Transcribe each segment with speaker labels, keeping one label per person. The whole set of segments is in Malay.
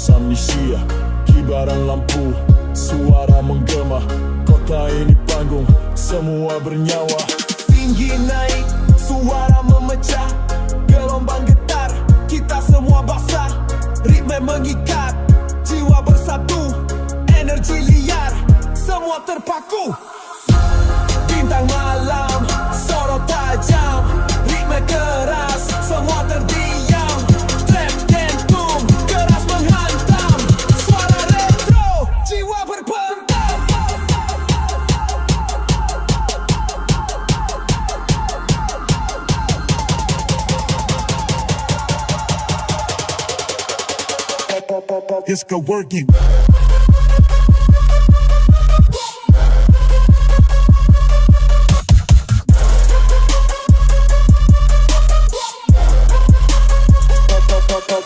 Speaker 1: Bebas amnesia, kibaran lampu, suara menggema. Kota ini panggung, semua bernyawa.
Speaker 2: Tinggi naik, suara memecah, gelombang getar, kita semua basah. Ritme mengikat, jiwa bersatu, energi liar, semua terpaku. Bintang malam, sorot tajam, ritme keras, semua terdiam. Trap dentum, keras menghantam, suara retro, jiwa berbentam.
Speaker 1: It's go working.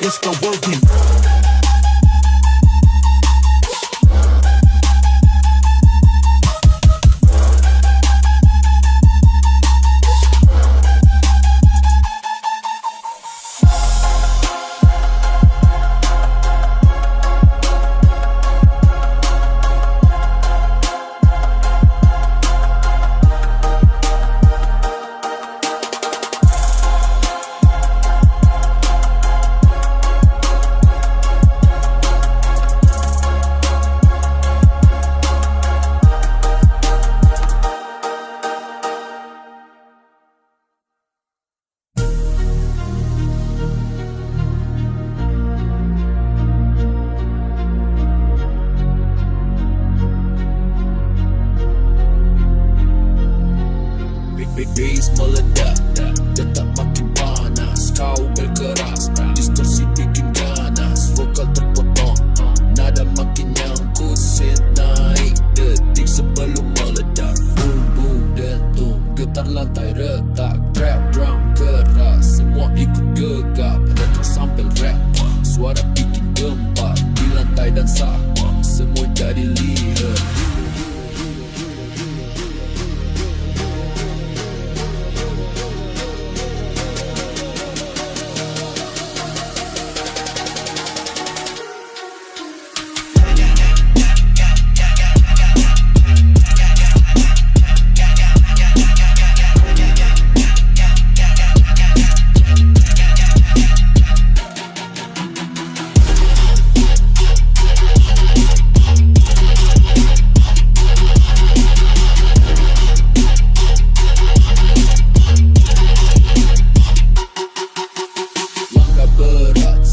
Speaker 1: It's go working.
Speaker 3: Bass meledak, detak makin panas. Kau berkeras, distorsi bikin ganas. Vokal terpotong, nada makin nyangkut. Synth naik, detik sebelum meledak. Boom boom dentum, getar lantai retak. Trap drum keras, semua ikut gegap. Retro sampai rap, suara bikin gempar. Di lantai dan sah, semua jadi lihat.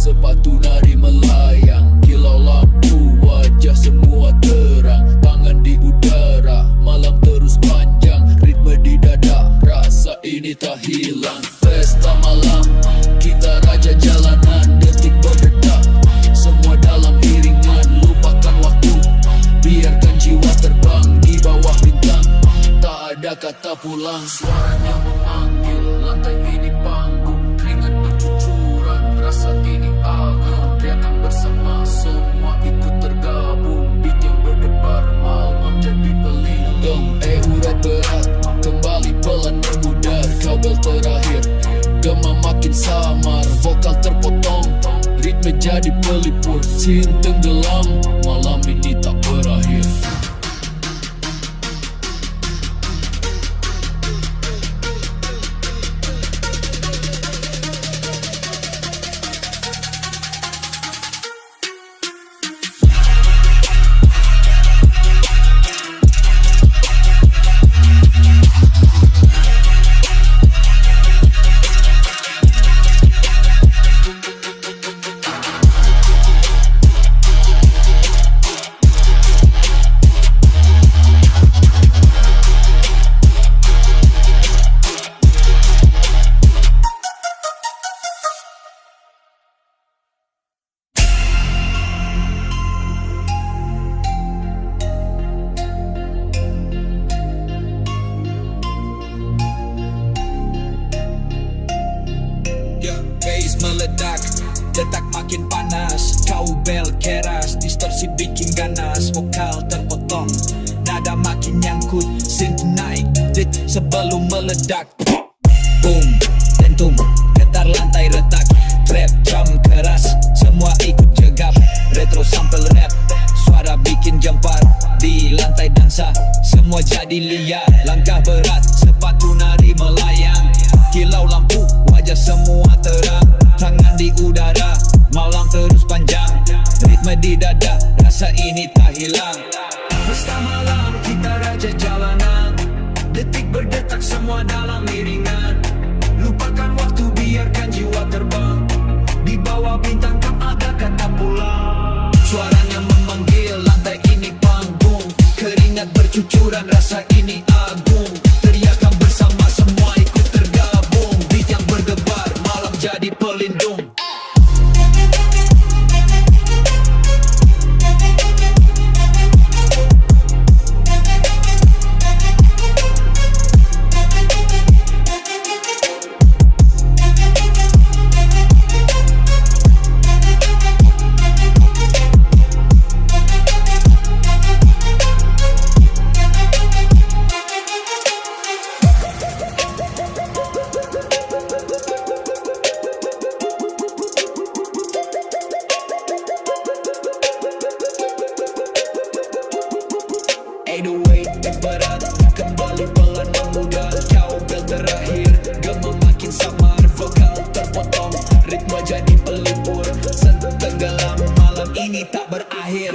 Speaker 3: Sepatu nari melayang, kilau lampu, wajah semua terang. Tangan di udara, malam terus panjang. Ritme di dada, rasa ini tak hilang. Pesta malam, kita raja jalanan. Detik berdetak, semua dalam iringan. Lupakan waktu, biarkan jiwa terbang di bawah bintang. Tak ada kata pulang, suaranya memanggil. Lantai ini panggung, keringat bercucuran. Rasa ini agung, teriakan bersama, semua ikut tergabung. Beat yang berdebar, malam jadi pelindung. Urat berat, kembali pelan memudar. Kabel terakhir, gema makin samar. Vokal terpotong, ritme jadi pelipur. Jin tenggelam, malam ini tak berakhir. Meledak, detak makin panas. Kau bel keras, distorsi bikin ganas. Vokal terpotong, nada makin nyangkut. Synth naik, detik sebelum meledak. Boom, dentum, getar lantai retak. Trap drum keras, semua ikut jegap. jadi liar. Langkah berat, sepatu nari melayang. Kilau lampu, wajah semua terang. Tangan di udara, malam terus panjang. Ritme di dada, rasa ini tak hilang. Pesta malam, kita raja jalanan. Detik berdetak semua dalam iringan. Lupakan waktu, biarkan jiwa terbang. Di bawah bintang tak ada kata pulang. Suaranya memanggil, lantai ini panggung. Keringat bercucuran, rasa ini agung. Teriakan bersama, semua ikut tergabung. Beat yang berdebar, malam jadi pelindung. Berat, kembali pelan memudar. Cowbell terakhir, gema makin samar. Vokal terpotong, ritme jadi pelipur. Setenggelam, malam ini tak berakhir.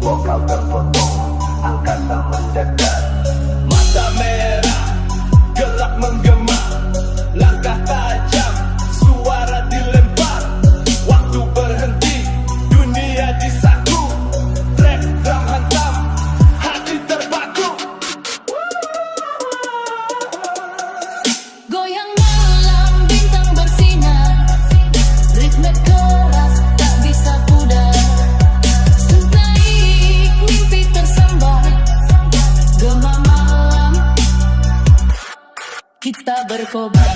Speaker 2: Vokal terpotong, angkasa mendekat. Mata merah, gelap menggema. Langkah tajam, suara dilempar. Waktu berhenti, dunia disaku. Trap drum hantam, hati terpaku.
Speaker 4: Goyang malam, bintang bersinar. Ritme keras, tak bisa pudar. Mimpi tersambar, gema malam, kita berkobar.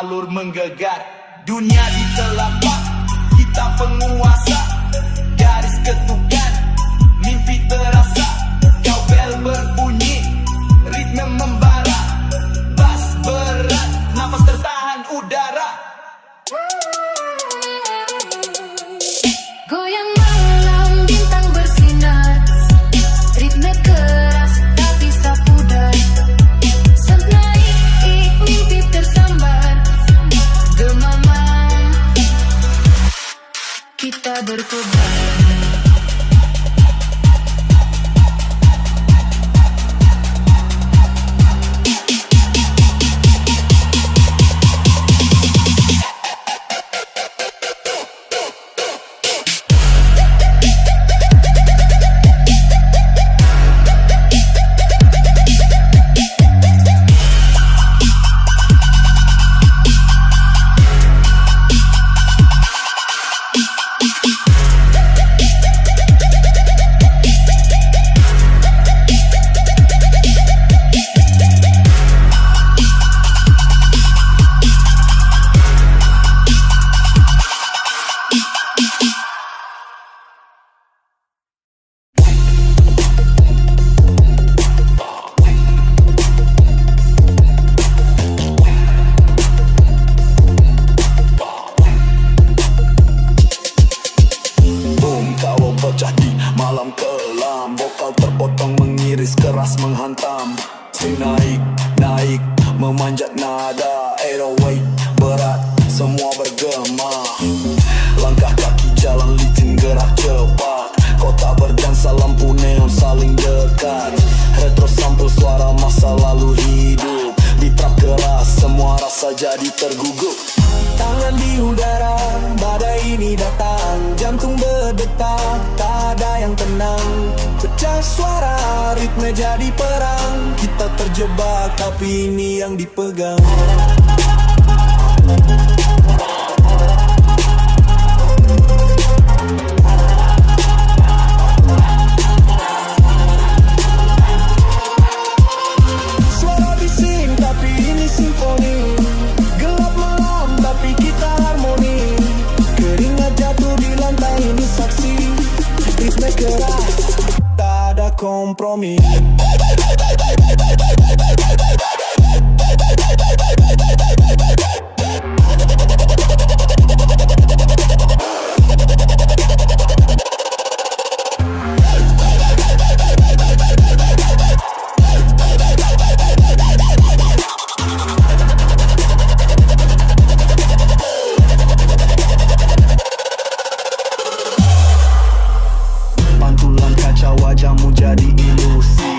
Speaker 2: Alur menggegar, dunia di telapak kita penguasa. Garis ketukan, mimpi terasa. Cowbell berbunyi, ritme membara. Bass berat, nafas tertahan udara.
Speaker 4: Goyang malam, bintang bersinar. Ritme keras, tak bisa pudar. Senaik mimpi tersambar. Gema malam, kita berkobar.
Speaker 1: Naik, naik, memanjat nada 808 berat, semua bergema. Langkah kaki jalan licin gerak cepat. Kota berdansa lampu neon saling dekat. Retro sampul suara masa lalu hidup. Di trap keras semua rasa jadi tergugup. Tangan di udara, badai ini datang. Jantung berdetak, tak ada yang tenang. Pecah suara, ritme jadi perang. Kita terjebak tapi ini yang dipegang. Suara bising tapi ini simfoni. Gelap malam tapi kita harmoni. Keringat jatuh di lantai ini saksi. Ritme keras, tak ada kompromi. Pantulan kaca wajahmu jadi ilusi.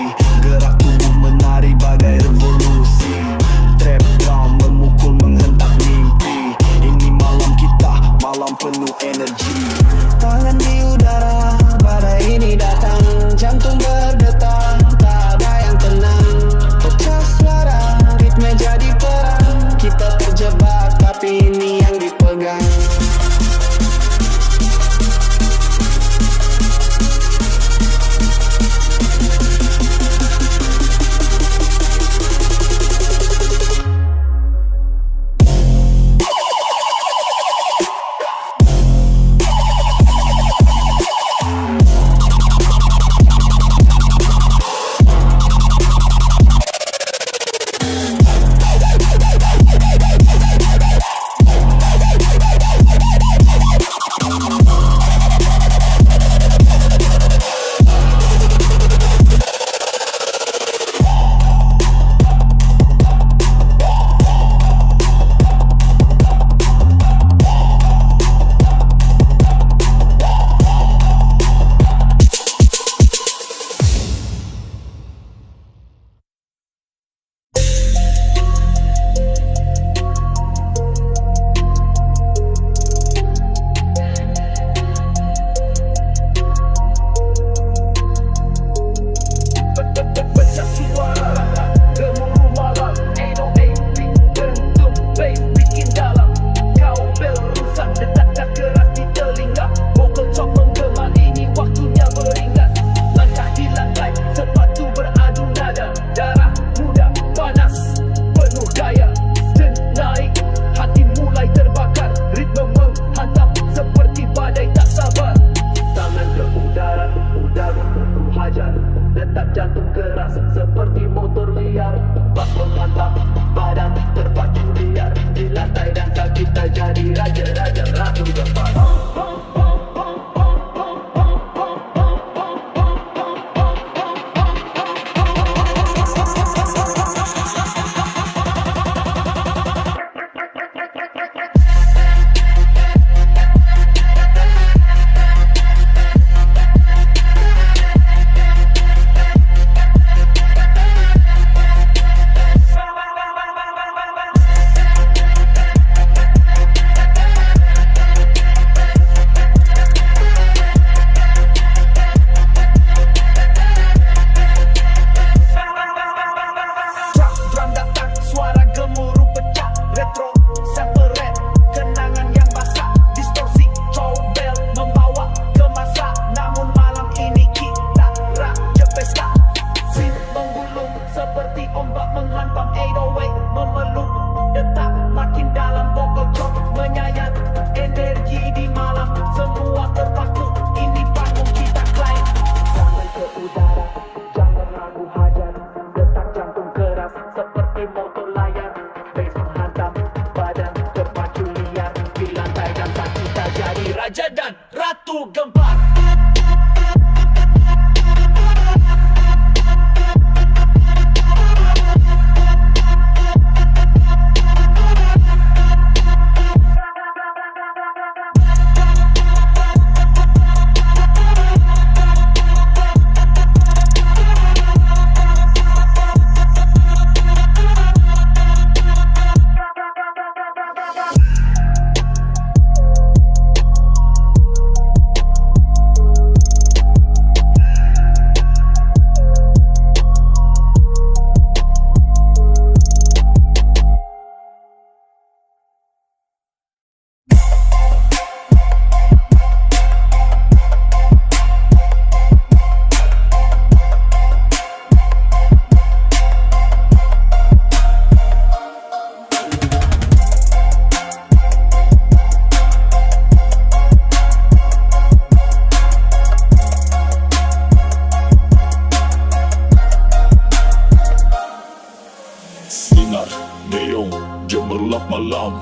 Speaker 5: neon gemerlap malam.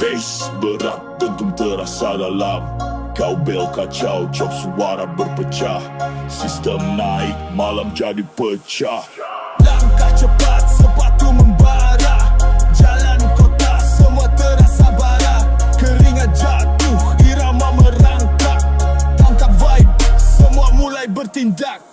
Speaker 5: Bass berat dentum terasa dalam. Kau bel kacau, jok suara berpecah. Sistem naik, malam jadi pecah.
Speaker 2: Langkah cepat, sepatu membara. Jalan kota, semua terasa bara. Keringat jatuh, irama merangkak. Tangkap vibe, semua mulai bertindak.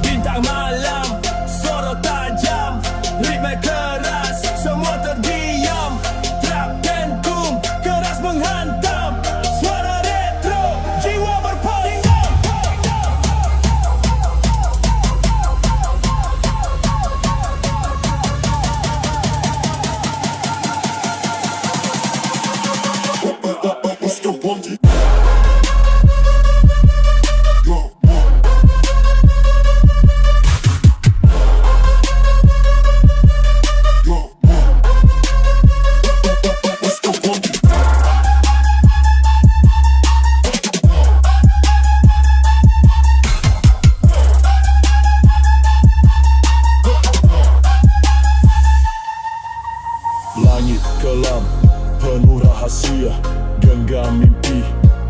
Speaker 2: Bintang malam, sorot tajam. Ritme keras, semua terdiam. Trap dan boom, keras menghantam. Suara retro, jiwa berpanggang.
Speaker 5: Langit kelam, penuh rahasia. Genggam mimpi,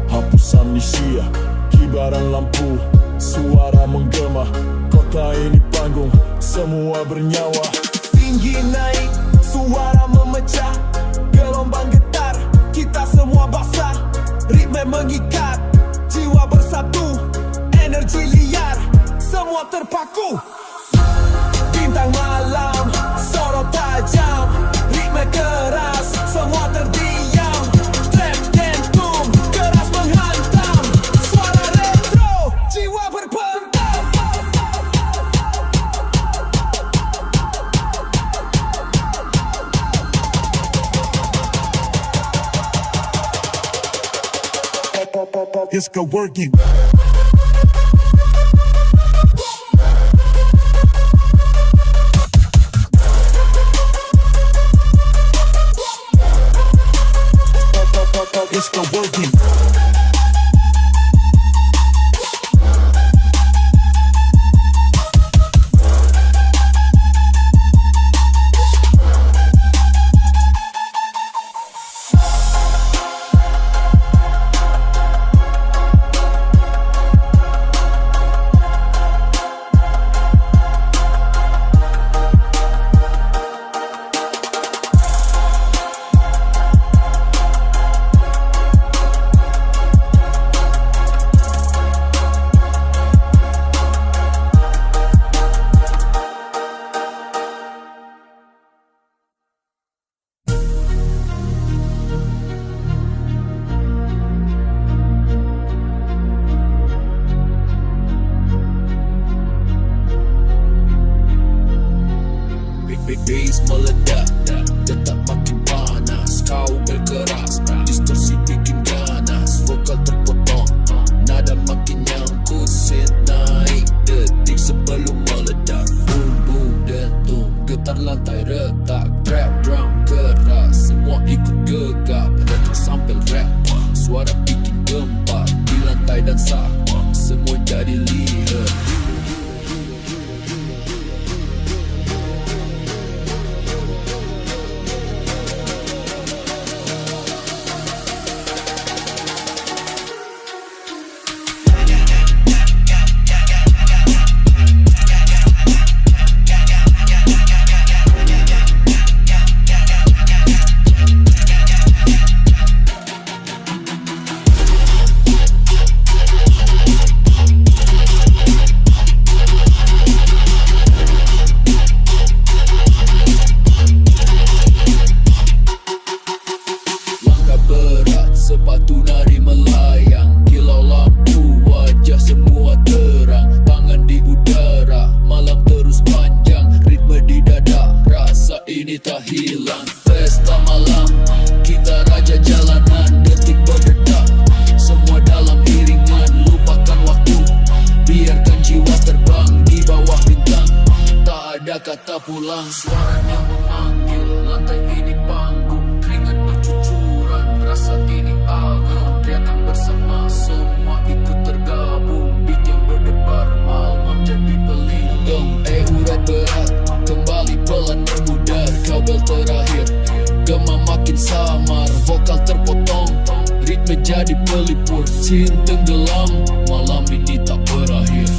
Speaker 5: hapus amnesia. Kibaran lampu, suara menggema. Kota ini panggung, semua bernyawa.
Speaker 2: Tinggi naik, suara memecah. Gelombang getar, kita semua basah. Ritme mengikat, jiwa bersatu. Energi liar, semua terpaku. Bintang malam, sorot tajam. Ritme keras, semua terdiam. Trap dan boom, keras menghantam. Suara retro, jiwa berpentam.
Speaker 5: It's go working. It's go working.
Speaker 3: Bass meledak, detak makin panas. Kau berkeras, distorsi bikin ganas. Vokal terpotong, nada makin nyangkut. Set naik, detik sebelum meledak. Boom boom dentum, getar lantai retak. Trap drum keras, semua ikut gegap. Retro sampai rap, suara bikin gempar. Di lantai dan sah, semua jadi lihat. Sepatu nari melayang, kilau lampu, wajah semua terang. Tangan di udara, malam terus panjang. Ritme di dada, rasa ini tak hilang. Pesta malam, kita raja jalanan. Detik berdetak, semua dalam iringan. Lupakan waktu, biarkan jiwa terbang di bawah bintang. Tak ada kata pulang. Suaranya memanggil, lantai ini panggung. Keringat bercucuran, rasa ini agung. Teriakan bersama, semua ikut tergabung. Beat yang berdebar, malam jadi pelindung. Urat berat, kembali pelan memudar. Kau bel jadi pelipur. Sin tenggelam, malam ini tak berakhir.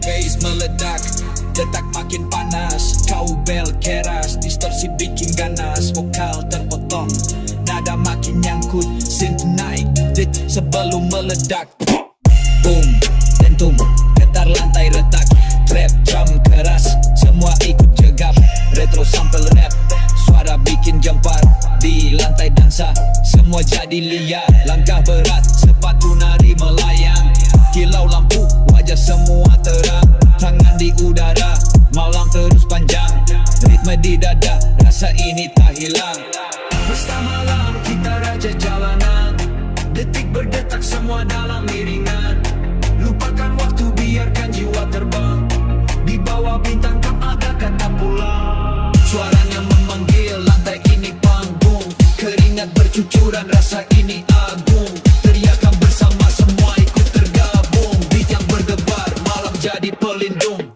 Speaker 2: Bass meledak, detak makin panas. Cowbell keras, distorsi bikin ganas. Vokal terpotong, nada makin nyangkut. Synth naik, dit sebelum meledak. Boom, tentum, getar lantai retak. Trap drum keras, semua ikut jegap. Retro sample rap, suara bikin gempar. Di lantai dansa, semua jadi liar. Langkah berat, sepatu nari melayang. Kilau lampu, wajah semua terang. Tangan di udara, malam terus panjang. Ritme di dada, rasa ini tak hilang. Pesta malam, kita raja jalanan. Detik berdetak, semua dalam iringan. Lupakan waktu, biarkan jiwa terbang. Di bawah bintang tak ada kata pulang. Suaranya memanggil, lantai ini panggung. Keringat bercucuran, rasa ini agung. Teriakan bersama, semua ikut tergabung. Beat yang berdebar, malam jadi pelindung.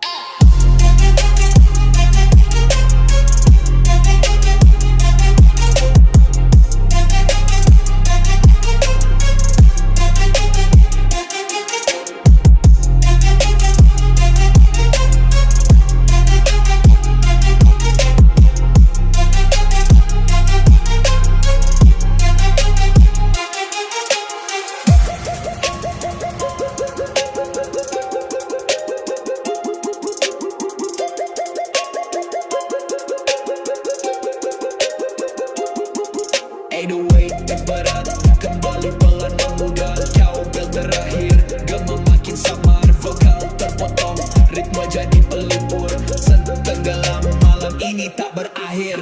Speaker 2: Berat, kembali pelan memudar. Cowbell terakhir, gema makin samar. Vokal terpotong, ritme jadi pelipur. Sentuh tenggelam, malam ini tak berakhir.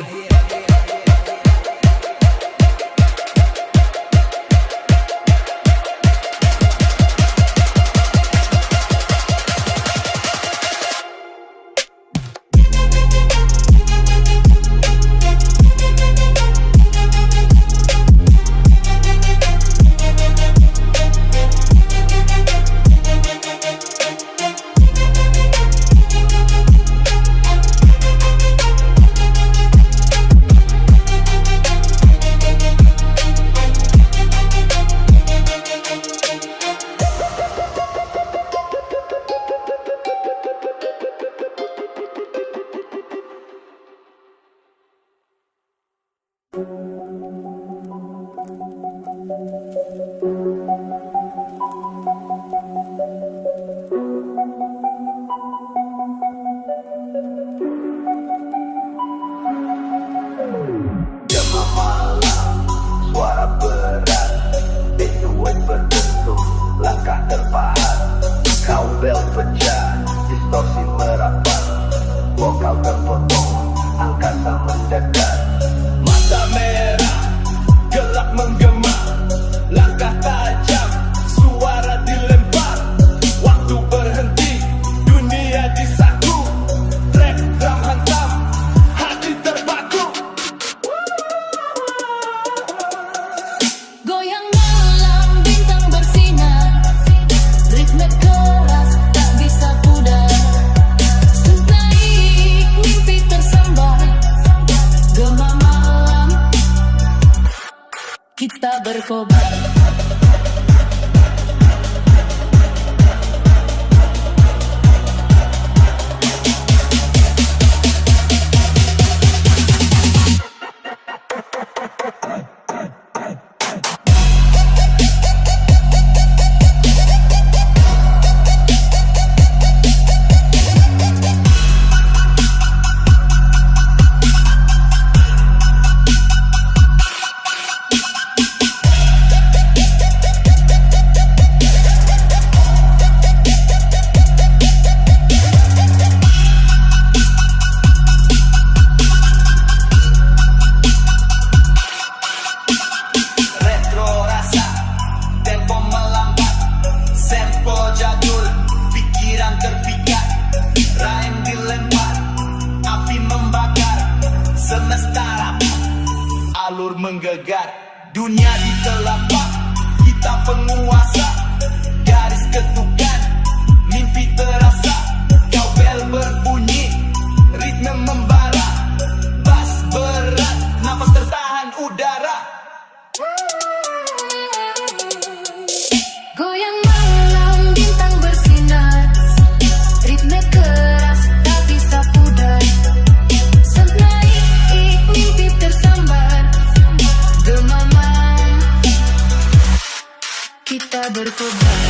Speaker 4: Kita berkobar.
Speaker 1: menggelegar. Dunia di telapak kita penguasa. Garis ketukan, mimpi terasa. Cowbell berbunyi, ritme membara. Bass berat, nafas tertahan udara.
Speaker 4: Goyang malam, bintang bersinar. Ritme keras, tak bisa pudar. Senaik, mimpi tersambar. Gemaman, kita berkobar.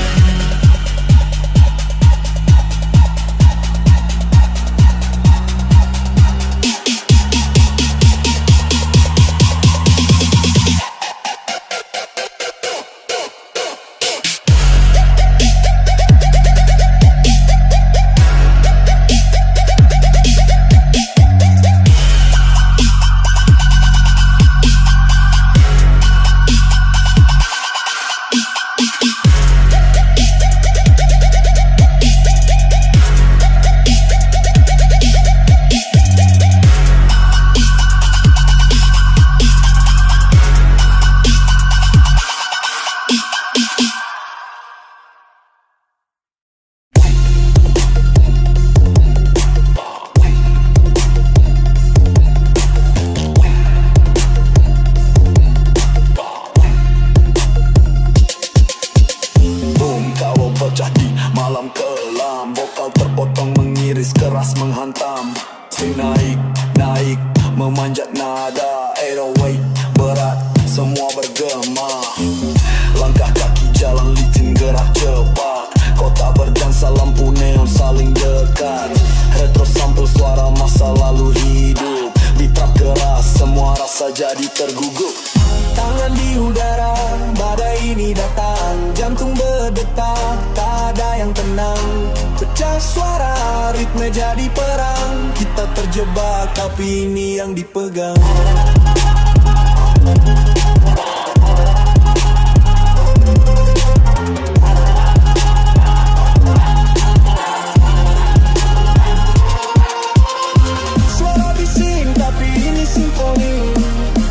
Speaker 1: Malam kelam, vokal terpotong mengiris keras menghantam. Swing naik, naik, memanjat nada. 808 berat, semua bergema. Langkah kaki jalan licin gerak cepat. Kota berdansa lampu neon saling dekat. Retro sampel suara masa lalu hidup. Di trap keras, semua rasa jadi tergugup. Tangan di udara, badai ini datang. Jantung berdetak, tak ada yang tenang. Pecah suara, ritme jadi perang. Kita terjebak, tapi ini yang dipegang. Suara bising, tapi ini simfoni.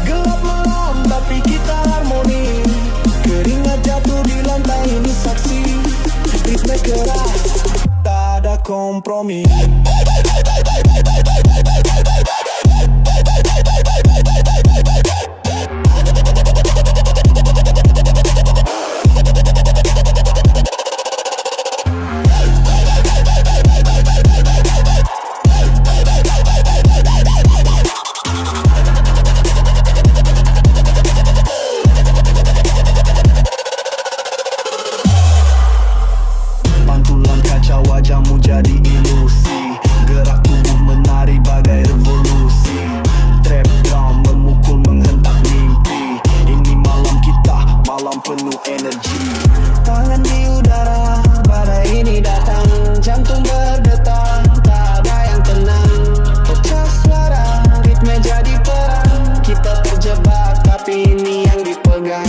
Speaker 1: Gelap malam, tapi kita harmoni. Keringat jatuh di lantai, ini saksi. Ritme keras, tak ada kompromi. Pantulan kaca wajahmu jadi ilusi. Gerak tubuh menari bagai revolusi. Trap drum memukul menghentak mimpi. Ini malam kita, malam penuh energi. Tangan di udara, badai ini datang. Jantung berdetak, tak ada yang tenang. Pecah suara, ritme jadi perang. Kita terjebak, tapi ini yang dipegang.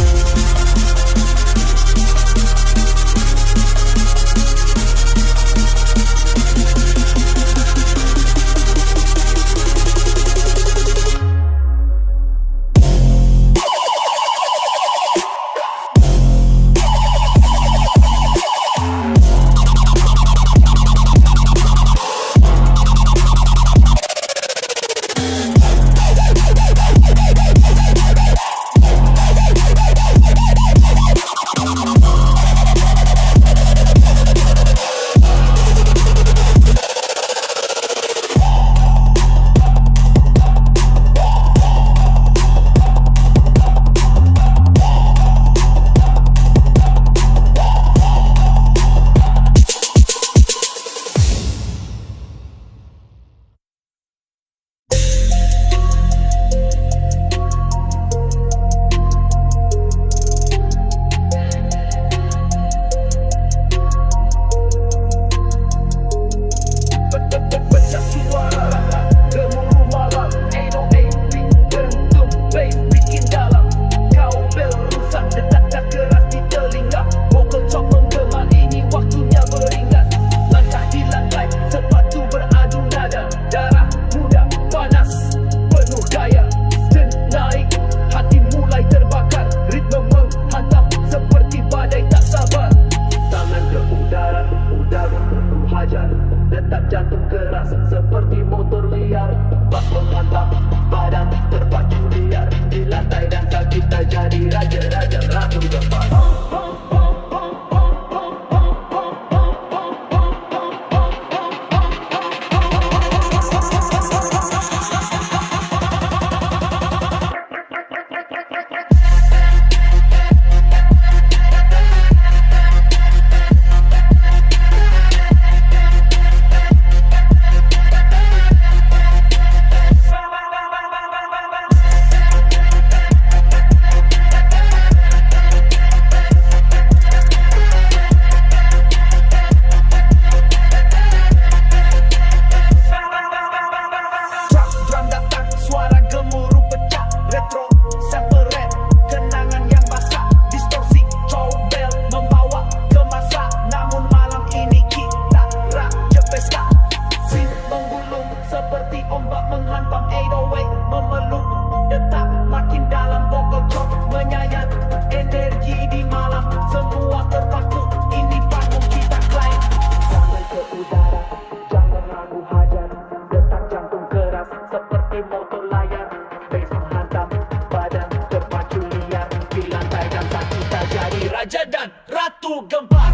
Speaker 1: ku gempak.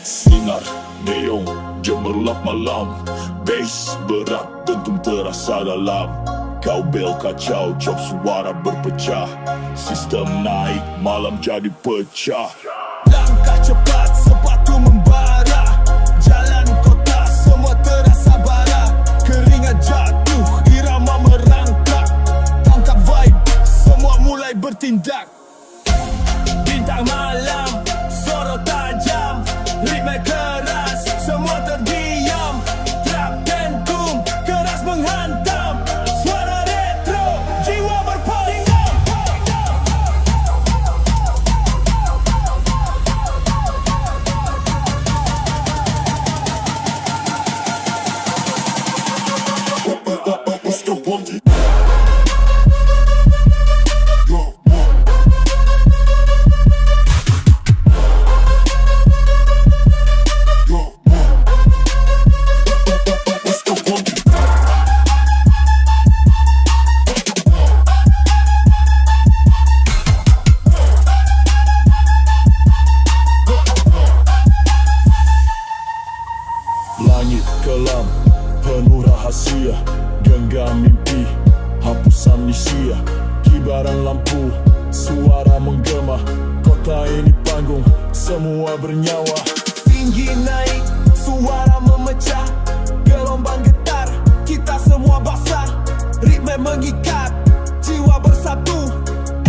Speaker 5: Sinar neon gemerlap malam, bass berat dentum terasa dalam. Kau bel kacau, cop suara berpecah, sistem naik, malam jadi pecah.
Speaker 1: Langkah cepat, sepatu membara, jalan kota semua terasa bara. Keringat jatuh, irama merangkak, tangkap vibe, semua mulai bertindak. Bintang malam, sorot tajam, ritme keras, semua terdiam. Trap dentum, keras menghantam, suara retro, jiwa berpendam.
Speaker 5: Langit kelam, penuh rahasia, genggam mimpi, hapus amnesia. Kibaran lampu, suara menggema, kota ini panggung, semua bernyawa.
Speaker 1: Tinggi naik, suara memecah, gelombang getar, kita semua basah. Ritme mengikat, jiwa bersatu,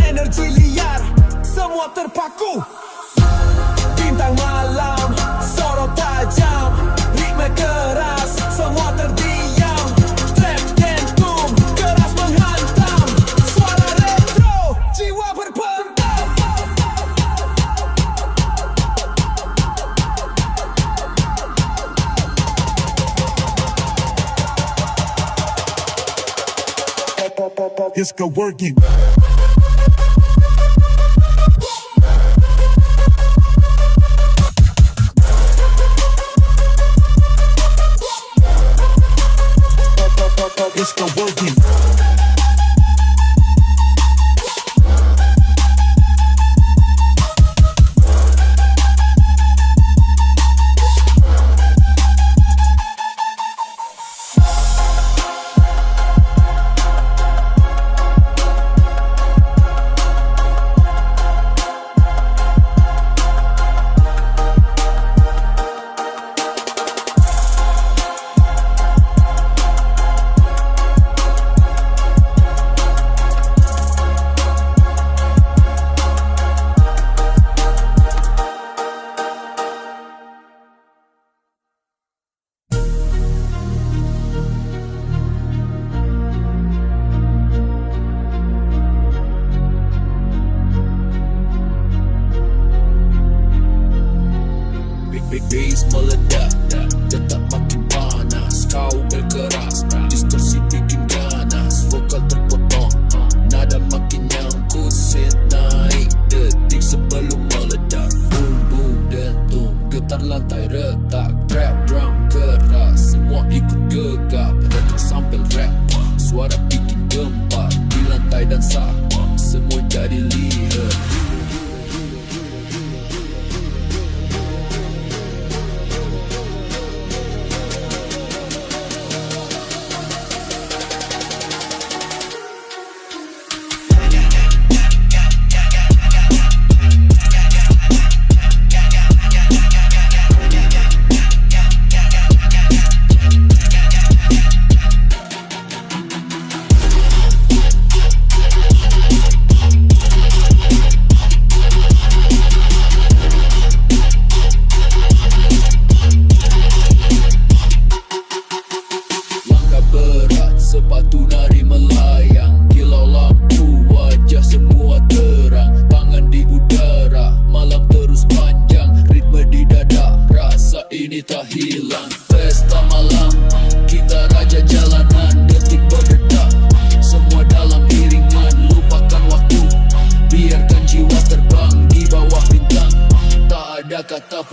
Speaker 1: energi liar, semua terpaku. Bintang malam, sorot tajam, ritme keras, semua terdiam. Trap dentum, keras menghantam, suara retro, jiwa berpendam.
Speaker 5: It's go working. It's go working.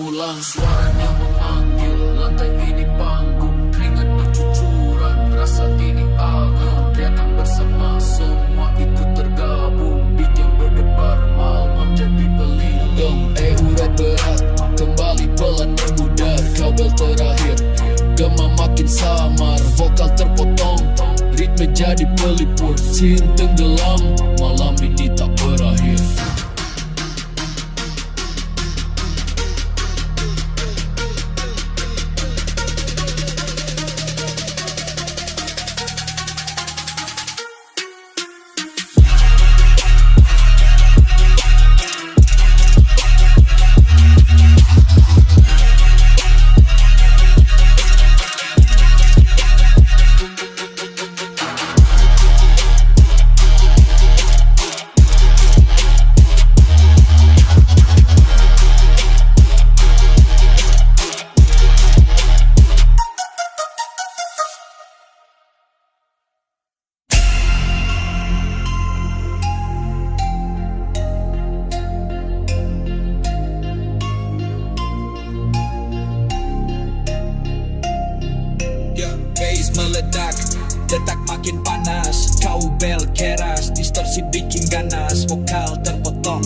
Speaker 3: pulang. Suaranya memanggil, lantai ini panggung. Keringat bercucuran, rasa ini agung. Teriakan bersama, semua ikut tergabung. Beat yang berdebar, malam jadi pelindung. Urat berat, kembali pelan memudar. Kabel terakhir, gema makin samar. Vokal terpotong, ritme jadi pelipur. Sin tenggelam, malam ini tak berakhir.
Speaker 2: Bass meledak, detak makin panas. Kau bel keras, distorsi bikin ganas. Vokal terpotong,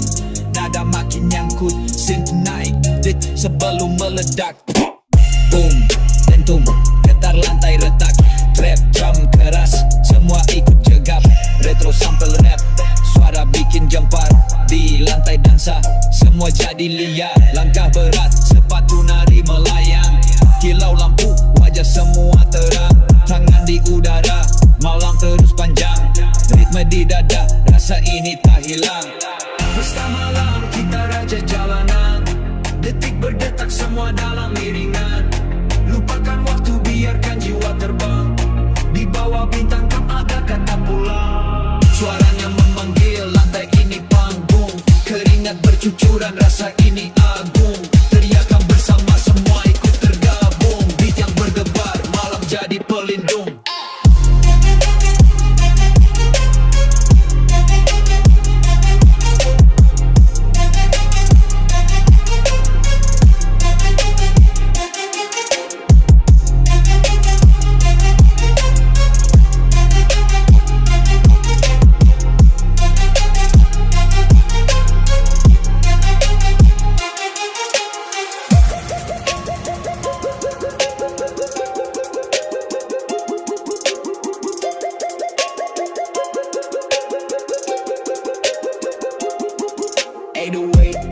Speaker 2: nada makin nyangkut. Synth naik, dit sebelum meledak. Boom, dentum, getar lantai retak. Trap drum keras, semua ikut jegap. Retro sample rap, suara bikin gempar. Di lantai dansa, semua jadi liar. Langkah berat, sepatu nari melayang. Kilau lampu, wajah semua terang. Tangan di udara, malam terus panjang. Ritme di dada, rasa ini tak hilang. Pesta malam, kita raja jalanan. Detik berdetak, semua dalam iringan. Lupakan waktu, biarkan jiwa terbang. Di bawah bintang tak ada kata pulang. Suaranya memanggil, lantai ini panggung. Keringat bercucuran, rasa ini agung. Teriakan bersama, semua ikut tergabung. Beat yang berdebar, malam jadi pelindung.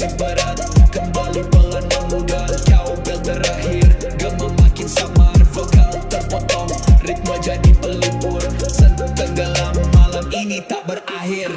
Speaker 2: Terberat, kembali pelan memudar. Kau bel terakhir, gema makin samar. Vokal terpotong, ritme jadi pelipur. Tenggelam, malam ini tak berakhir.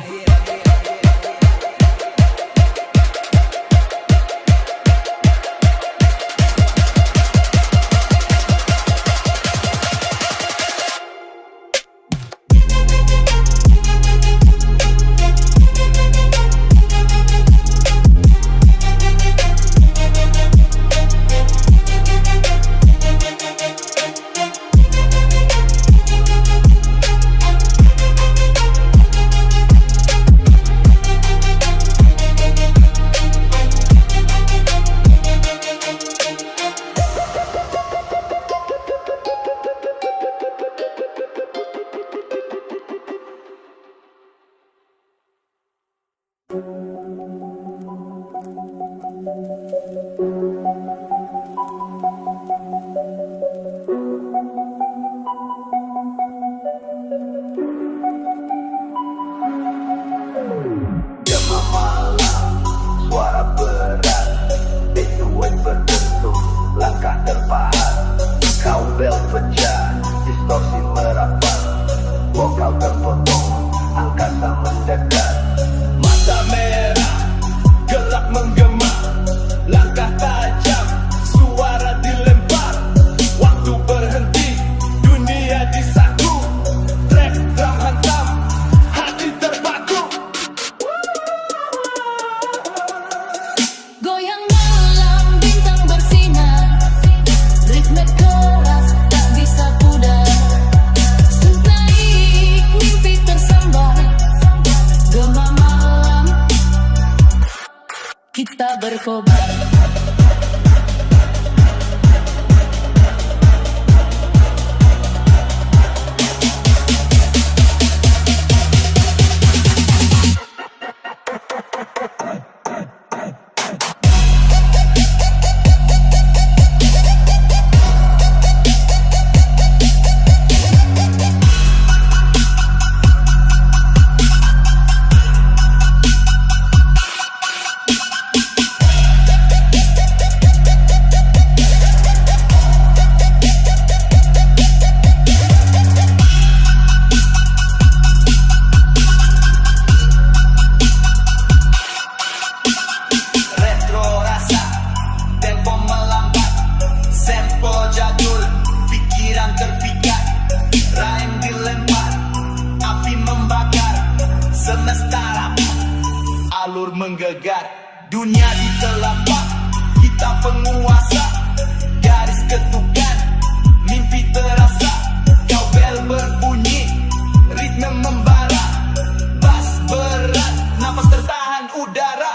Speaker 4: Kita berkobar.
Speaker 2: alur menggegar. Dunia di telapak kita penguasa, garis ketukan, mimpi terasa. Cowbell berbunyi, ritme membara, bass berat, nafas tertahan udara.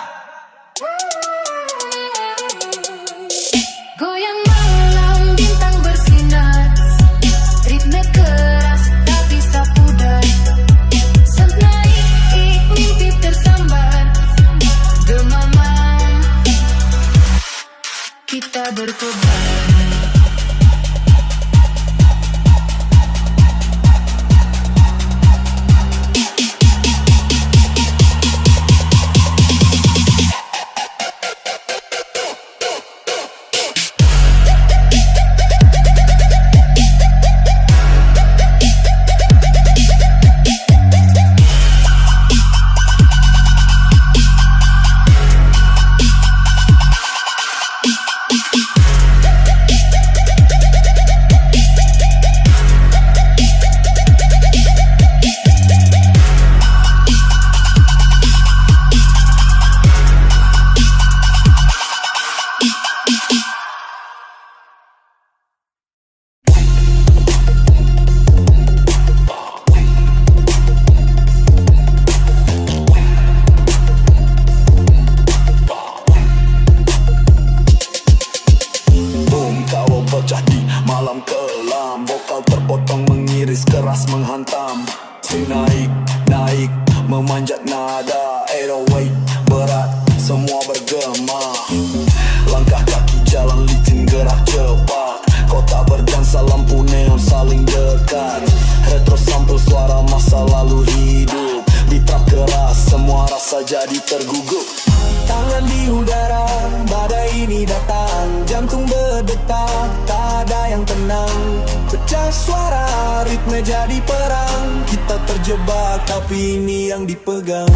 Speaker 4: Goyang malam bintang bersinar, ritme keras tapi sapu daya. Sang naik mimpi tersambar, gemamang kita berkobar.
Speaker 1: Malam kelam, vokal terpotong mengiris keras menghantam. Stay naik, naik, memanjat nada. 808 berat, semua bergema. Langkah kaki jalan licin gerak cepat. Kota berdansa lampu neon saling dekat. Retro sampel suara masa lalu hidup. Di trap keras, semua rasa jadi tergugup. Tangan di udara, badai ini datang. Jantung berdetak, tak ada yang tenang. Pecah suara, ritme jadi perang. Kita terjebak, tapi ini yang dipegang.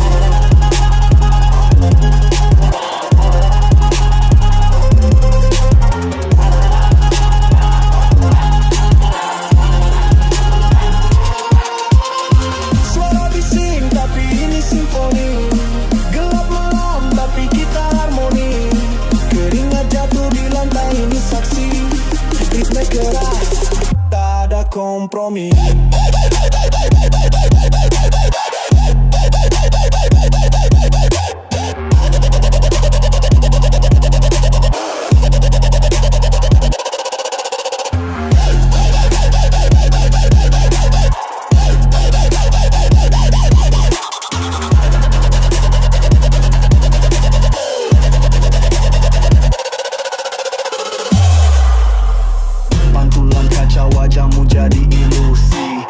Speaker 1: Suara bising, tapi ini simfoni. Gelap malam, tapi kita harmoni. Keringat jatuh di lantai, ini saksi. Ritme keras, tak ada kompromi. Pantulan kaca wajahmu jadi ilusi.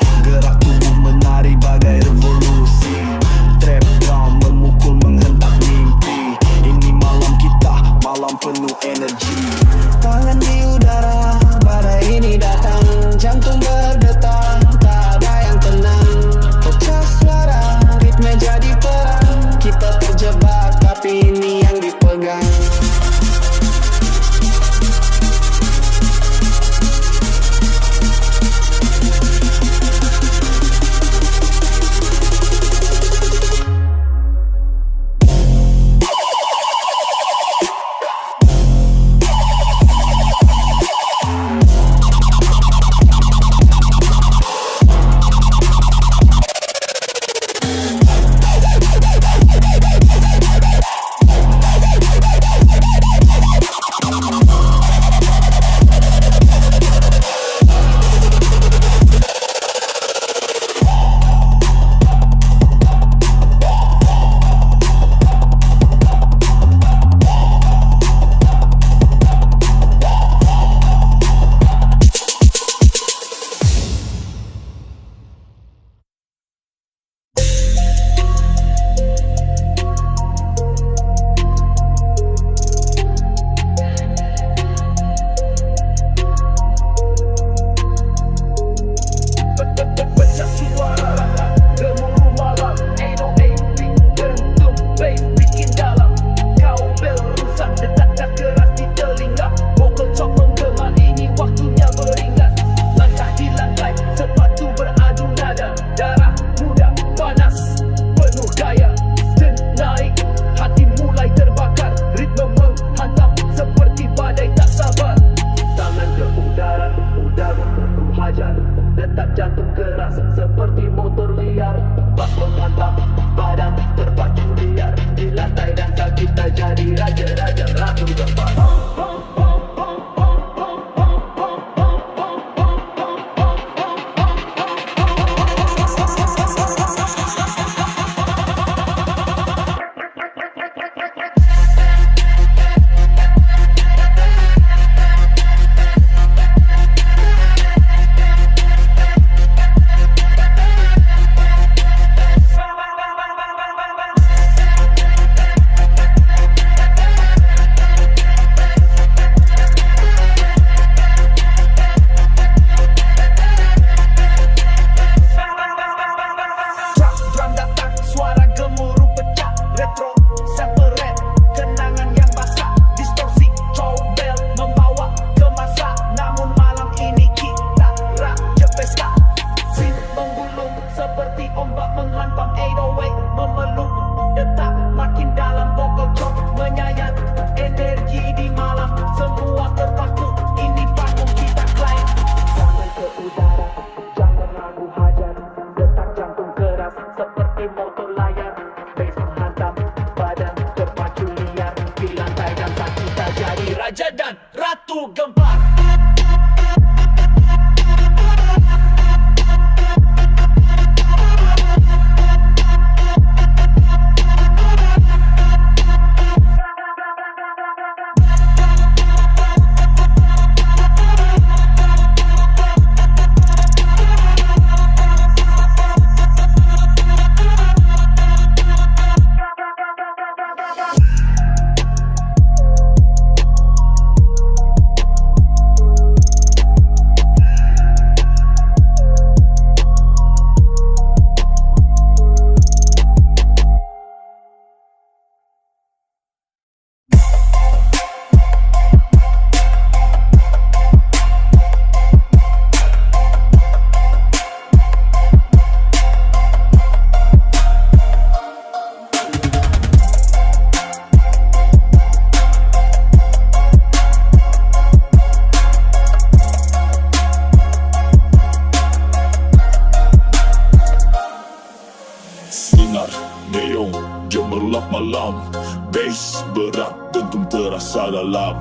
Speaker 5: sinar neon gemerlap malam. Bass berat dentum terasa dalam.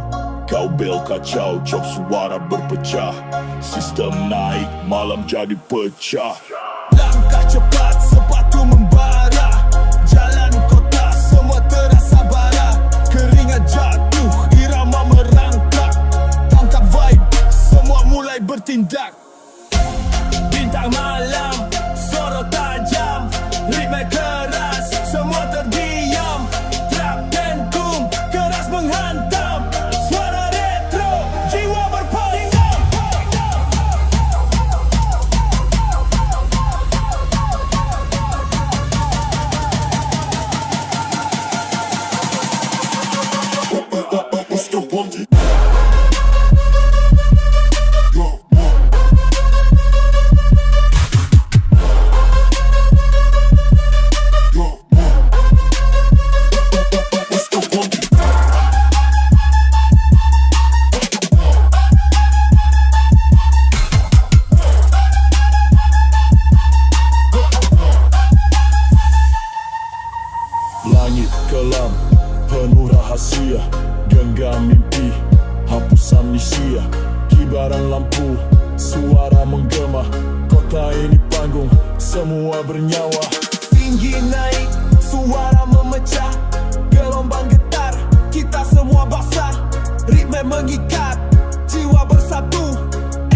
Speaker 5: Kau bel kacau, cop suara berpecah. Sistem naik, malam jadi pecah.
Speaker 1: Langkah cepat, sepatu membara. Jalan kota, semua terasa bara. Keringat jatuh, irama merangkak. Tangkap vibe, semua mulai bertindak. Bintang malam, sorot tajam. Ritme keras, semua terdiam. Trap dentum, keras menghantam. Suara retro, jiwa berpendam.
Speaker 5: Let's go party. Langit kelam, penuh rahasia. Genggam mimpi, hapus amnesia. Kibaran lampu, suara menggema. Kota ini panggung, semua bernyawa. Tinggi naik, suara memecah. Gelombang getar, kita semua basah. Ritme mengikat, jiwa bersatu.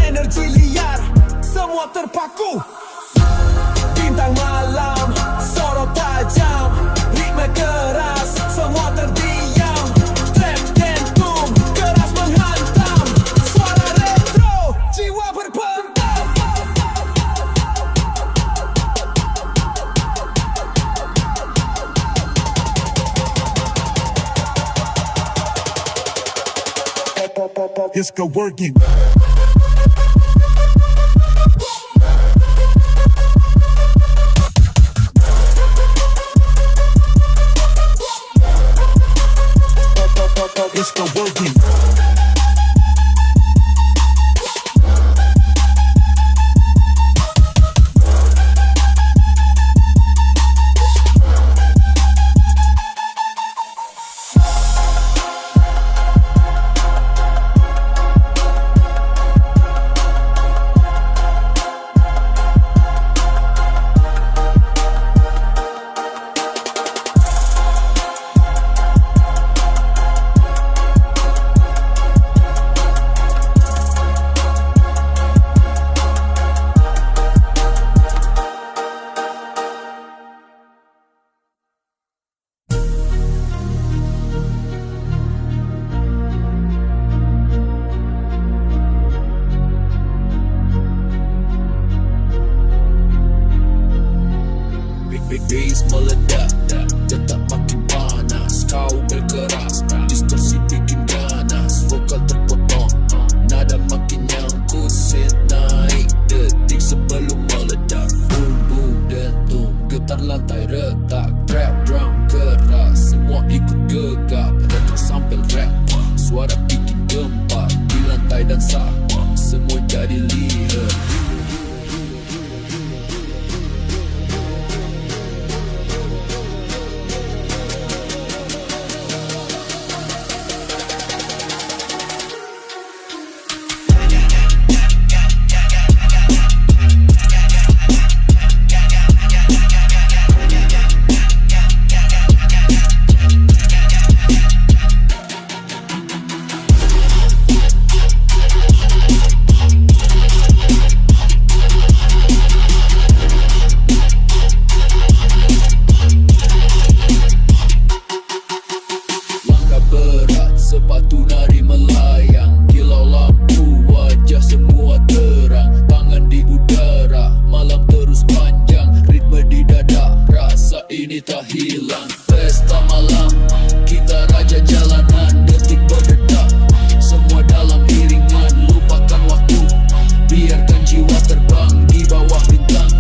Speaker 5: Energi liar, semua terpaku. Bintang malam, sorot tajam. Ritme keras, semua terdiam. Trap dentum, keras menghantam. Suara retro, jiwa berpendam. Let's go working. Let's go working.
Speaker 3: Bass meledak, detak makin panas. Kau berkeras, distorsi bikin ganas. Vokal terpotong, nada makin nyangkut. Set naik, detik sebelum meledak. Boom boom dentum, getar lantai retak. Trap drum keras, semua ikut gegap. Retro sampai rap, suara bikin gempa. Di lantai dan sah, semua jadi lihat. Sepatu nari melayang, kilau lampu, wajah semua terang. Tangan di udara, malam terus panjang. Ritme di dada, rasa ini tak hilang. Pesta malam, kita raja jalanan. Detik berdetak, semua dalam iringan. Lupakan waktu, biarkan jiwa terbang di bawah bintang.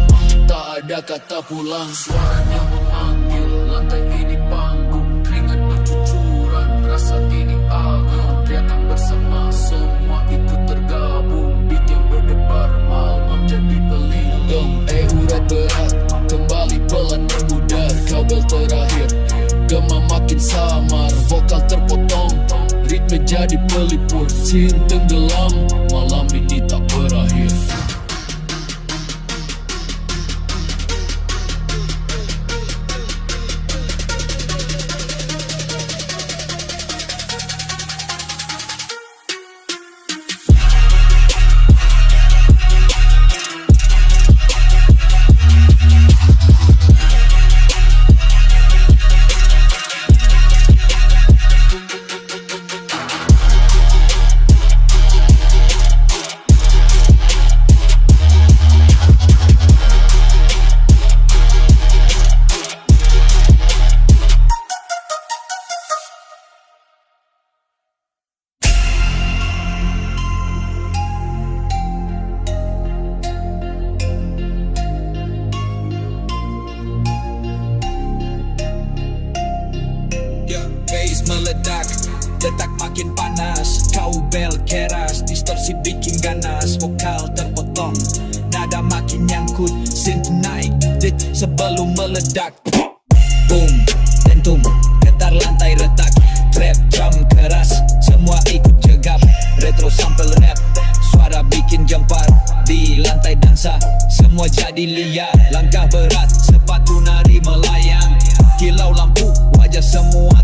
Speaker 3: Tak ada kata pulang. Suaranya memanggil, lantai ini panggung. Keringat bercucuran, rasa ini agung. Teriakan bersama, semua ikut tergabung. Beat yang berdebar, malam jadi pelindung. Urat berat, kembali pelan bermudah. jadi pelipur Sin tenggelam, malam ini tak berakhir.
Speaker 2: Bass meledak, detak makin panas. Kau bel keras, distorsi bikin ganas. Vokal terpotong, nada makin nyangkut. Synth naik, dit sebelum meledak. Boom, dentum, getar lantai retak. Trap drum keras, semua ikut jegap. Retro sample rap, suara bikin gempar. Di lantai dansa, semua jadi liar. Langkah berat, sepatu nari melayang. Kilau lampu, wajah semua